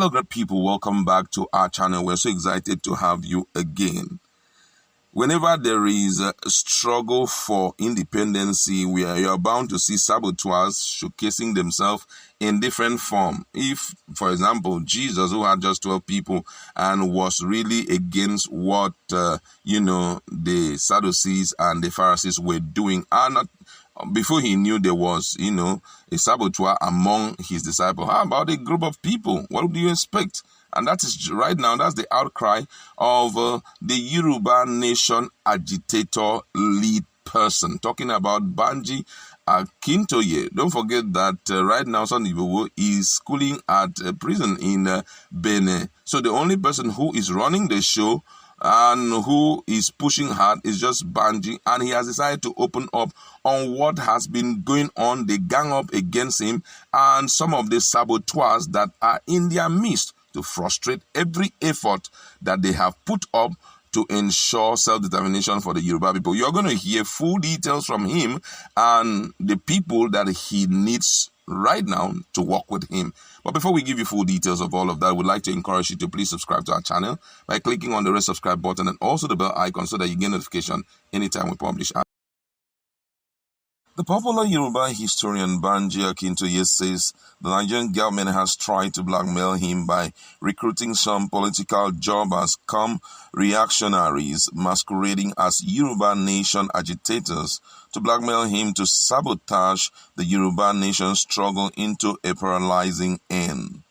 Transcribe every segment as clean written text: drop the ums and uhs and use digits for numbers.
Hello, great people. Welcome back to our channel. We're so excited to have you again. Whenever there is a struggle for independency, you're bound to see saboteurs showcasing themselves in different form. If, for example, Jesus, who had just 12 people and was really against what, the Sadducees and the Pharisees were doing, and before he knew there was, a saboteur among his disciples. How about a group of people? What do you expect? And that is right now, that's the outcry of the Yoruba nation agitator lead person, talking about Banji Akintoye. Don't forget that right now Sunday is schooling at a prison in Benin. So the only person who is running the show and who is pushing hard is just Banji, and he has decided to open up on what has been going on, the gang up against him, and some of the saboteurs that are in their midst to frustrate every effort that they have put up to ensure self-determination for the Yoruba people. You're going to hear full details from him and the people that he needs right now to work with him. But before we give you full details of all of that, we'd like to encourage you to please subscribe to our channel by clicking on the red subscribe button and also the bell icon so that you get notification anytime we publish. The popular Yoruba historian Banji Akintoye says the Nigerian government has tried to blackmail him by recruiting some political jobbers come reactionaries masquerading as Yoruba nation agitators to blackmail him to sabotage the Yoruba nation struggle into a paralyzing end.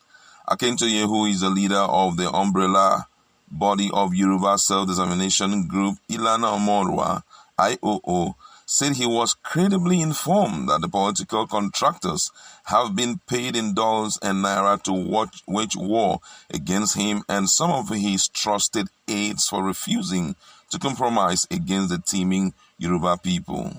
Akintoye, who is the leader of the umbrella body of Yoruba self-determination group Ilana Omorua, IOO, said he was credibly informed that the political contractors have been paid in dollars and naira to wage war against him and some of his trusted aides for refusing to compromise against the teeming Yoruba people.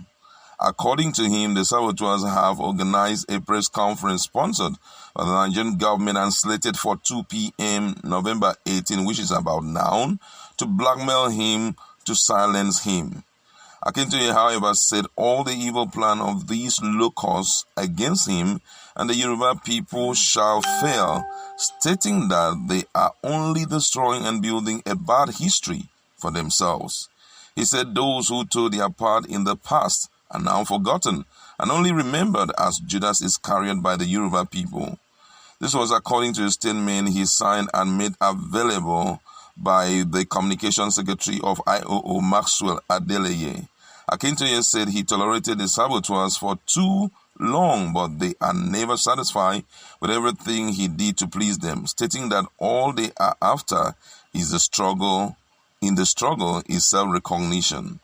According to him, the saboteurs have organized a press conference sponsored by the Nigerian government and slated for 2 p.m. November 18, which is about now, to blackmail him to silence him. Akintoye, however, said all the evil plan of these locusts against him and the Yoruba people shall fail, stating that they are only destroying and building a bad history for themselves. He said those who took their part in the past are now forgotten and only remembered as Judas Iscariot by the Yoruba people. This was according to a statement he signed and made available by the communication secretary of IOO, Maxwell Adeleye. Akintoye said he tolerated the saboteurs for too long, but they are never satisfied with everything he did to please them, stating that all they are after is the struggle. In the struggle is self-recognition.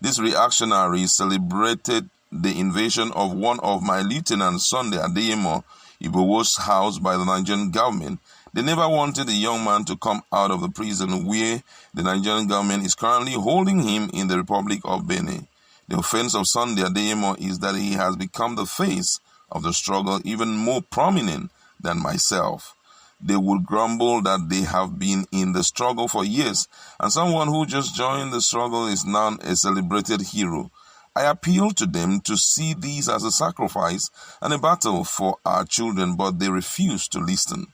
These reactionaries celebrated the invasion of one of my lieutenants, Sunday Adeyemo, Ibowo's house by the Nigerian government. They never wanted the young man to come out of the prison where the Nigerian government is currently holding him in the Republic of Benin. The offense of Sunday Adeyemo is that he has become the face of the struggle, even more prominent than myself. They would grumble that they have been in the struggle for years, and someone who just joined the struggle is now a celebrated hero. I appeal to them to see these as a sacrifice and a battle for our children, but they refuse to listen.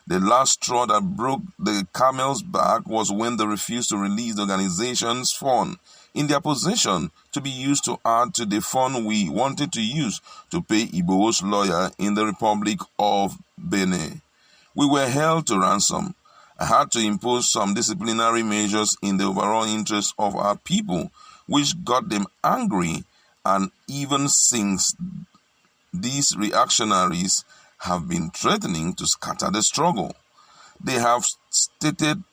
The last straw that broke the camel's back was when they refused to release the organization's fund in their possession to be used to add to the fund we wanted to use to pay Igbo's lawyer in the Republic of Benin. We were held to ransom. I had to impose some disciplinary measures in the overall interest of our people, which got them angry, and even since these reactionaries have been threatening to scatter the struggle. They have started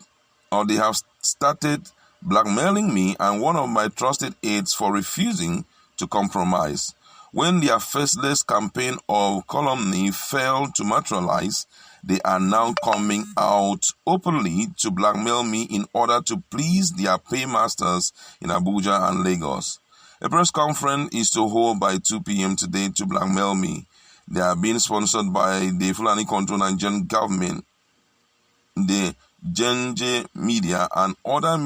blackmailing me and one of my trusted aides for refusing to compromise. When their faceless campaign of calumny failed to materialize, they are now coming out openly to blackmail me in order to please their paymasters in Abuja and Lagos. A press conference is to hold by 2 p.m. today to blackmail me. They are being sponsored by the Fulani-controlled Nigerian government, the Genje media, and other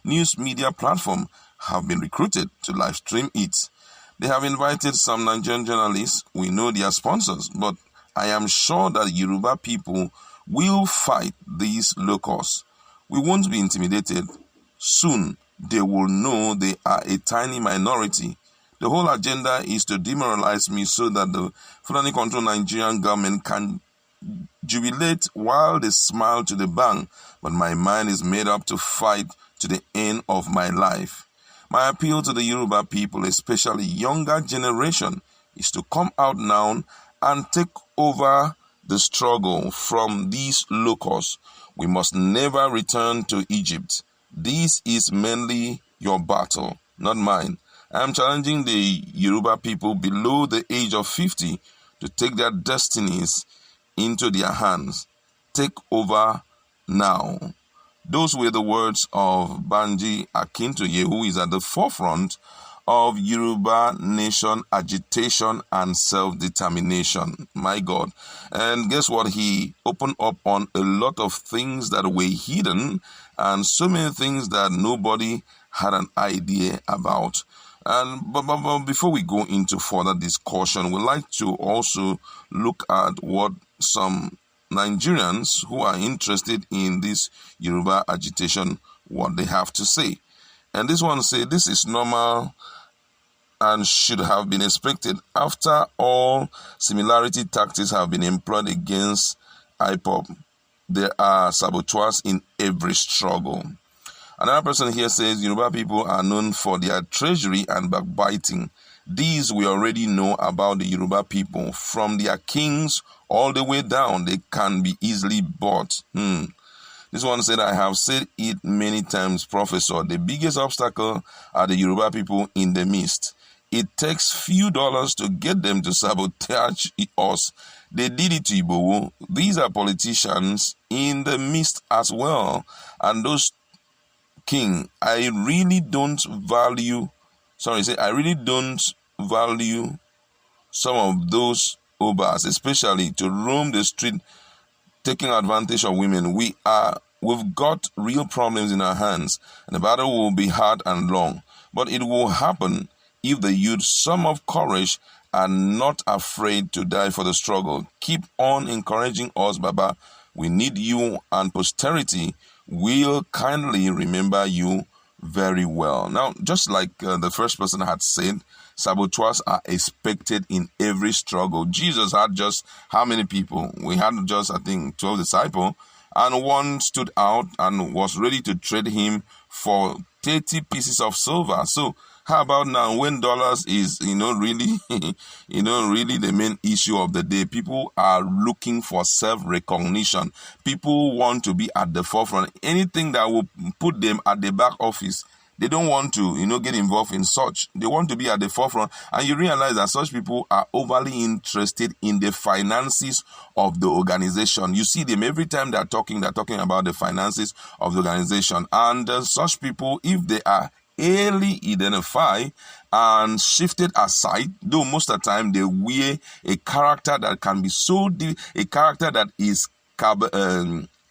news media platforms have been recruited to live stream it. They have invited some Nigerian journalists. We know they are sponsors, but I am sure that Yoruba people We'll fight these locusts. We won't be intimidated. Soon they will know they are a tiny minority. The whole agenda is to demoralize me so that the Fulani-controlled Nigerian government can jubilate while they smile to the bank, but my mind is made up to fight to the end of my life. My appeal to the Yoruba people, especially younger generation, is to come out now and take over the struggle from these locusts. We must never return to Egypt. This is mainly your battle, not mine. I am challenging the Yoruba people below the age of 50 to take their destinies into their hands. Take over now. Those were the words of Banji Akintoye, who is at the forefront of Yoruba nation agitation and self-determination. My God. And guess what? He opened up on a lot of things that were hidden and so many things that nobody had an idea about. But before we go into further discussion, we'd like to also look at what some Nigerians who are interested in this Yoruba agitation, what they have to say. And this one say, this is normal and should have been expected. After all, similarity tactics have been employed against IPOB. There are saboteurs in every struggle. Another person here says, Yoruba people are known for their treachery and backbiting. These we already know about the Yoruba people. From their kings all the way down, they can be easily bought. This one said, I have said it many times, Professor. The biggest obstacle are the Yoruba people in the midst. It takes few dollars to get them to sabotage us. They did it to Igbo. These are politicians in the midst as well. And those king, I really don't value some of those obas, especially to roam the street taking advantage of women. We've got real problems in our hands, and the battle will be hard and long. But it will happen if the youth sum of courage are not afraid to die for the struggle. Keep on encouraging us, Baba. We need you, and posterity will kindly remember you very well. Now, just like the first person had said, saboteurs are expected in every struggle. Jesus had just how many people? We had just, I think, 12 disciples, and one stood out and was ready to trade him for 30 pieces of silver. So how about now when dollars is, really, really the main issue of the day? People are looking for self-recognition. People want to be at the forefront. Anything that will put them at the back office, they don't want to, get involved in such. They want to be at the forefront. And you realize that such people are overly interested in the finances of the organization. You see them every time they're talking about the finances of the organization. And such people, if they are early identified and shifted aside, though most of the time they wear a character that can be so deep, a character that is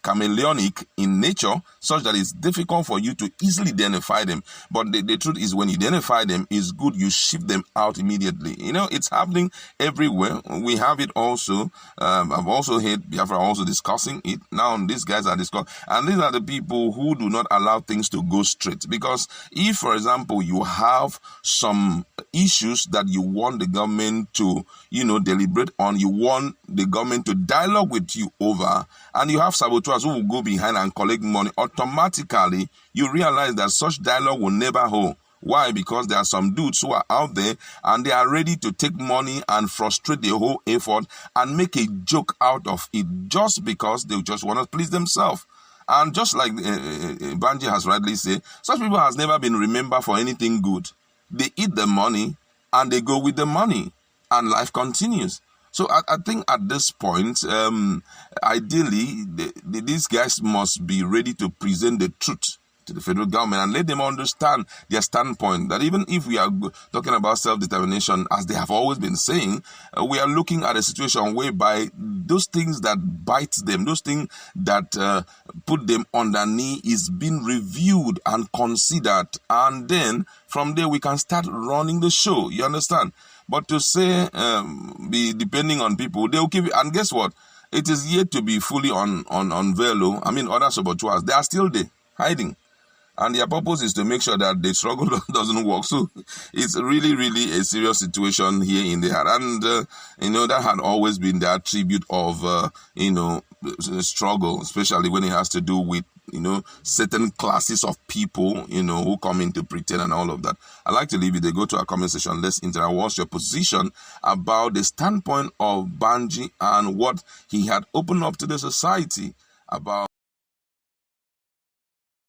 chameleonic in nature, such that it's difficult for you to easily identify them. But the truth is, when you identify them, it's good you shift them out immediately. It's happening everywhere. We have it also. I've also heard Biafra also discussing it. Now these guys are discussing, and these are the people who do not allow things to go straight. Because if, for example, you have some issues that you want the government to, deliberate on, you want the government to dialogue with you over, and you have saboteurs who will go behind and collect money, automatically you realize that such dialogue will never hold. Why? Because there are some dudes who are out there and they are ready to take money and frustrate the whole effort and make a joke out of it just because they just want to please themselves. And just like Banji has rightly said, such people has never been remembered for anything good. They eat the money and they go with the money and life continues. So I think at this point, ideally, these guys must be ready to present the truth to the federal government and let them understand their standpoint, that even if we are talking about self-determination, as they have always been saying, we are looking at a situation whereby those things that bite them, those things that put them on their knee is being reviewed and considered. And then from there, we can start running the show. You understand? But to say, be depending on people, they'll give you, and guess what? it is yet to be fully unveiled. I mean, other saboteurs, they are still there, hiding. And their purpose is to make sure that the struggle doesn't work. So it's really, really a serious situation here in there. And, that had always been the attribute of, struggle, especially when it has to do with, certain classes of people, who come in to pretend and all of that. I'd like to leave it. They go to our comment section. Let's interact. What's your position about the standpoint of Banji and what he had opened up to the society about